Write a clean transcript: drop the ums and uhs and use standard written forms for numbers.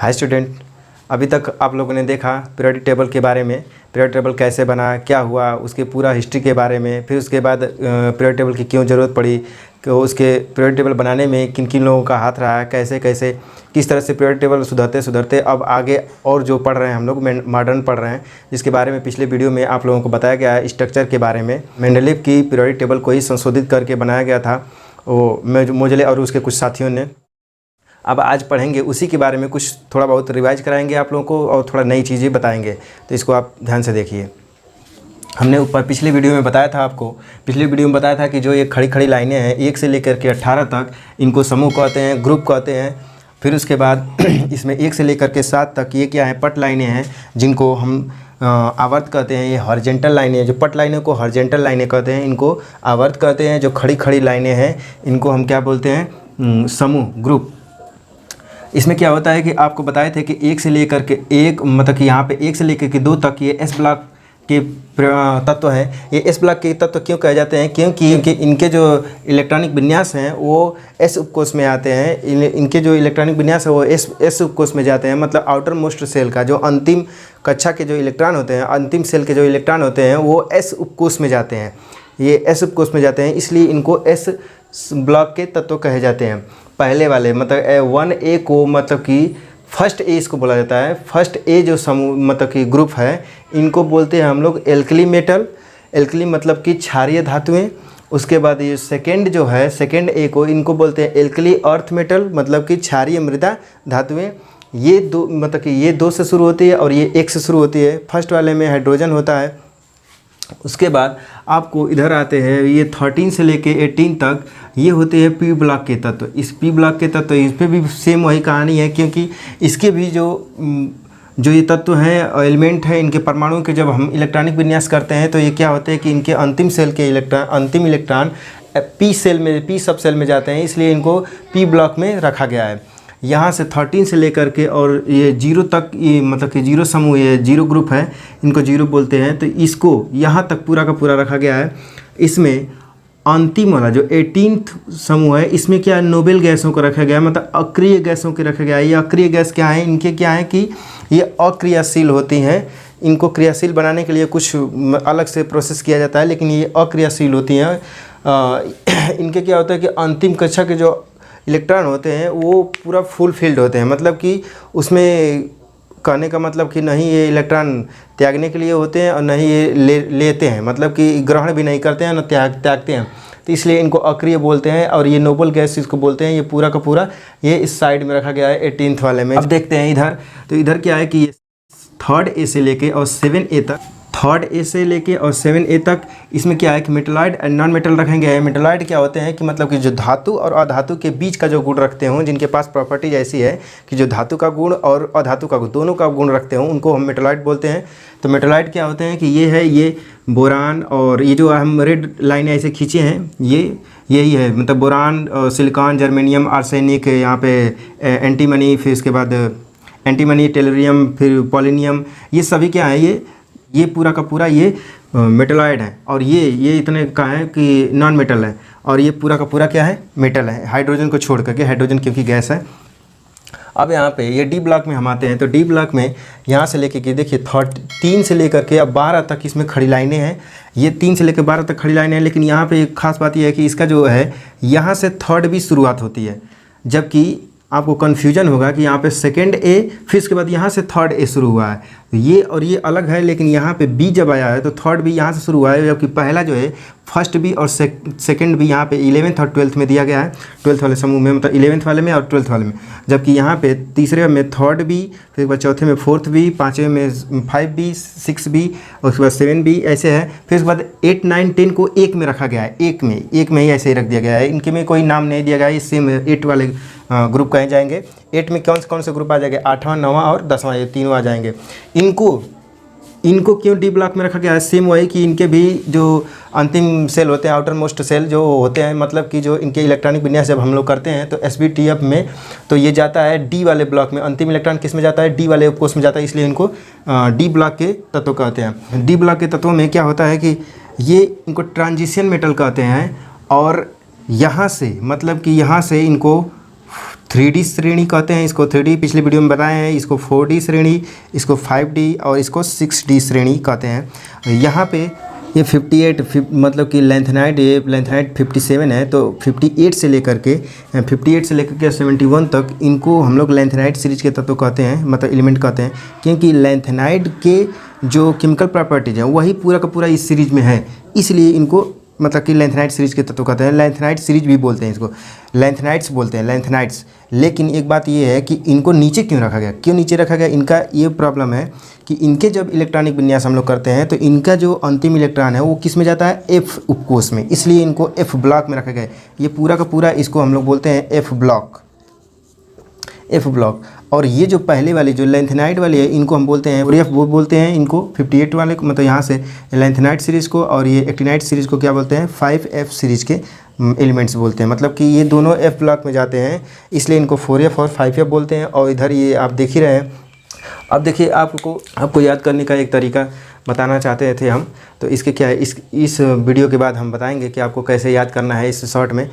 Hi student, अभी तक आप लोगों ने देखा पीरियोडिक टेबल के बारे में। पीरियोडिक टेबल कैसे बना, क्या हुआ, उसके पूरा हिस्ट्री के बारे में। फिर उसके बाद पीरियोडिक टेबल की क्यों ज़रूरत पड़ी, कि उसके पीरियोडिक टेबल बनाने में किन किन लोगों का हाथ रहा है, कैसे कैसे किस तरह से पीरियोडिक टेबल सुधरते सुधरते अब आगे और जो पढ़ रहे हैं हम लोग मॉडर्न पढ़ रहे हैं, जिसके बारे में पिछले वीडियो में आप लोगों को बताया गया है स्ट्रक्चर के बारे में। मेंडलीव की पीरियोडिक टेबल को ही संशोधित करके बनाया गया था वो मोजले और उसके कुछ साथियों ने। अब आज पढ़ेंगे उसी के बारे में, कुछ थोड़ा बहुत रिवाइज कराएंगे आप लोगों को और थोड़ा नई चीज़ें बताएंगे, तो इसको आप ध्यान से देखिए। हमने ऊपर पिछले वीडियो में बताया था आपको, पिछले वीडियो में बताया था कि जो ये खड़ी खड़ी लाइनें हैं 1 से लेकर के 18 तक, इनको समूह कहते हैं, ग्रुप कहते हैं। फिर उसके बाद इसमें 1 से लेकर के 7 तक ये क्या है, पट लाइनें हैं, जिनको हम आवर्त कहते हैं। ये हॉरिजॉन्टल लाइनें हैं, जो पट लाइनों को हॉरिजॉन्टल लाइनें कहते हैं, इनको आवर्त कहते हैं। जो खड़ी खड़ी लाइनें हैं इनको हम क्या बोलते हैं, समूह, ग्रुप। इसमें क्या होता है कि आपको बताए थे कि 1 से लेकर के 1 मतलब कि यहाँ पे 1 से लेकर के 2 तक ये एस ब्लॉक के तत्व हैं। ये एस ब्लॉक के तत्व क्यों कहे जाते हैं, क्योंकि इनके जो इलेक्ट्रॉनिक विन्यास हैं वो एस उपकोष में आते हैं। इनके जो इलेक्ट्रॉनिक विन्यास है वो एस उपकोष में जाते हैं। मतलब आउटर मोस्ट सेल का जो अंतिम कक्षा के जो इलेक्ट्रॉन होते हैं, अंतिम सेल के जो इलेक्ट्रॉन होते हैं वो एस उपकोष में जाते हैं। ये एस उपकोष में जाते हैं, इसलिए इनको एस ब्लॉक के तत्व कहे जाते हैं। पहले वाले मतलब 1A को मतलब कि फर्स्ट ए इसको बोला जाता है। फर्स्ट ए जो समूह मतलब कि ग्रुप है, इनको बोलते हैं हम लोग एल्कली मेटल। एल्कली मतलब कि क्षारीय धातुएं। उसके बाद ये सेकेंड जो है, सेकेंड ए को, इनको बोलते हैं एल्कली अर्थ मेटल, मतलब कि क्षारीय मृदा धातुएं। ये दो मतलब कि ये 2 से शुरू होती है और ये 1 से शुरू होती है। फर्स्ट वाले में हाइड्रोजन होता है। उसके बाद आपको इधर आते हैं, ये 13 से लेके 18 तक ये होते हैं पी ब्लॉक के तत्व। इस पी ब्लॉक के तत्व, इस पर भी सेम वही कहानी है, क्योंकि इसके भी जो ये तत्व हैं, एलिमेंट है, इनके परमाणुओं के जब हम इलेक्ट्रॉनिक विन्यास करते हैं तो ये क्या होते हैं कि इनके अंतिम सेल के अंतिम इलेक्ट्रॉन पी सेल में, पी सब सेल में जाते हैं, इसलिए इनको पी ब्लॉक में रखा गया है। यहाँ से 13 से लेकर के और ये 0 तक, ये मतलब कि 0 समूह, ये 0 ग्रुप है, इनको 0 बोलते हैं। तो इसको यहाँ तक पूरा का पूरा रखा गया है। इसमें अंतिम वाला जो 18th समूह है, इसमें क्या है, नोबेल गैसों को रखा गया है, मतलब अक्रिय गैसों के रखा गया है। ये अक्रिय गैस क्या है, इनके क्या है कि ये अक्रियाशील होती हैं। इनको क्रियाशील बनाने के लिए कुछ अलग से प्रोसेस किया जाता है, लेकिन ये अक्रियाशील होती हैं। इनके क्या होता है कि अंतिम कक्षा के जो इलेक्ट्रॉन होते हैं वो पूरा फुल फील्ड होते हैं, मतलब कि उसमें कहने का मतलब कि नहीं ये इलेक्ट्रॉन त्यागने के लिए होते हैं और नहीं ये लेते हैं, मतलब कि ग्रहण भी नहीं करते हैं न त्यागते हैं। तो इसलिए इनको अक्रिय बोलते हैं। और ये नोबल गैस इसको बोलते हैं। ये पूरा का पूरा ये इस साइड में रखा गया है 18th वाले में। अब देखते हैं इधर, तो इधर क्या है कि ये 3rd ए से लेके और 7A तक, 3rd ए से लेके और 7A तक, इसमें क्या है कि मेटलॉइड एंड नॉन मेटल रखेंगे हैं। मेटलॉइड क्या होते हैं कि मतलब कि जो धातु और अधातु के बीच का जो गुण रखते हों, जिनके पास प्रॉपर्टीज ऐसी है कि जो धातु का गुण और अधातु का गुण दोनों का गुण रखते हों, उनको हम मेटलॉइड बोलते हैं। तो मेटलॉइड क्या होते हैं कि ये है, ये बोरान, और ये जो हम रेड लाइन ऐसे खींचे हैं ये यही है, मतलब बोरान, सिलिकॉन, जर्मेनियम, आर्सेनिक, यहाँ पे एंटीमनी, फिर उसके बाद एंटीमनी, टेलुरियम, फिर पोलिनियम, ये सभी क्या है, ये पूरा का पूरा ये मेटलॉइड है। और ये इतने का है कि नॉन मेटल है। और ये पूरा का पूरा क्या है, मेटल है, हाइड्रोजन को छोड़ करके, हाइड्रोजन क्योंकि गैस है। अब यहाँ पे ये डी ब्लॉक में हम आते हैं। तो डी ब्लॉक में यहाँ से लेके कि देखिए 3 से लेकर के अब 12 तक इसमें खड़ी लाइनें हैं। ये 3 से लेकर 12 तक खड़ी लाइनें हैं, लेकिन यहाँ पे एक खास बात यह है कि इसका जो है यहाँ से 3rd भी शुरुआत होती है, जबकि आपको कन्फ्यूजन होगा कि यहाँ पे 2nd ए, फिर उसके बाद यहाँ से 3rd ए शुरू हुआ है। तो ये और ये अलग है, लेकिन यहाँ पे बी जब आया है तो 3rd भी यहाँ से शुरू हुआ है, जबकि पहला जो है फर्स्ट बी और सेकंड भी यहाँ पे 11th और 12th में दिया गया है। 12th वाले समूह में, मतलब 11th वाले में और 12th वाले में, जबकि यहाँ पे तीसरे में 3rd बी, फिर बाद चौथे में 4th बी, पाँचवें में 5 बी, 6 बी, और उसके बाद 7 बी, ऐसे है। फिर उसके बाद 8, 9, 10 को एक में रखा गया है, एक में ही ऐसे ही रख दिया गया है। इनके में कोई नाम नहीं दिया गया है, सेम 8 वाले ग्रुप कहे जाएंगे। 8 में कौन से ग्रुप आ जाएंगे, 8वां, 9वां और 10वां, ये तीनों आ जाएंगे। इनको क्यों डी ब्लॉक में रखा गया है, सेम वही कि इनके भी जो अंतिम सेल होते हैं, आउटर मोस्ट सेल जो होते हैं, मतलब कि जो इनके इलेक्ट्रॉनिक विन्यास जब हम लोग करते हैं तो SBTF में, तो ये जाता है डी वाले ब्लॉक में। अंतिम इलेक्ट्रॉन किस में जाता है, डी वाले उपकोष में जाता है, इसलिए इनको डी ब्लॉक के तत्व कहते हैं। डी ब्लॉक के तत्वों में क्या होता है कि ये इनको ट्रांजिशन मेटल कहते हैं। और यहाँ से मतलब कि यहाँ से इनको 3D श्रेणी कहते हैं इसको। 3D पिछले वीडियो में बताए हैं, इसको 4D श्रेणी, इसको 5D और इसको 6D श्रेणी कहते हैं। यहाँ पे ये 58 मतलब कि लेंथेनाइट, ये लेंथेनाइट 57 है, तो 58 से लेकर के 71 तक इनको हम लोग लेंथेनाइट सीरीज के तत्व कहते हैं, मतलब एलिमेंट कहते हैं, क्योंकि लेंथेनाइट के जो केमिकल प्रॉपर्टीज हैं वही पूरा का पूरा इस सीरीज में है, इसलिए इनको मतलब कि लेंथेनाइट सीरीज के तत्व कहते हैं। लेंथेनाइट सीरीज भी बोलते हैं इसको, लेंथेनाइट्स बोलते हैं, लेंथेनाइट्स। लेकिन एक बात ये है कि इनको नीचे क्यों रखा गया, क्यों नीचे रखा गया, इनका ये प्रॉब्लम है कि इनके जब इलेक्ट्रॉनिक विन्यास हम लोग करते हैं तो इनका जो अंतिम इलेक्ट्रॉन है वो किस में जाता है, एफ उपकोष में, इसलिए इनको एफ ब्लॉक में रखा गया है। ये पूरा का पूरा इसको हम लोग बोलते हैं एफ ब्लॉक, एफ ब्लॉक। और ये जो पहले वाली जो लेंथेनाइट वाली है इनको हम बोलते हैं, और एफ वो बोलते हैं इनको 58 वाले को, मतलब यहाँ से लेंथेनाइट सीरीज़ को, और ये एक्टिनाइट सीरीज़ को क्या बोलते हैं, 5F सीरीज़ के एलिमेंट्स बोलते हैं। मतलब कि ये दोनों एफ ब्लॉक में जाते हैं, इसलिए इनको 4F और 5F बोलते हैं। और इधर ये आप देख ही रहे हैं। अब देखिए आपको याद करने का एक तरीका बताना चाहते थे हम, तो इसके क्या है, इस वीडियो के बाद हम बताएंगे कि आपको कैसे याद करना है इस शॉर्ट में।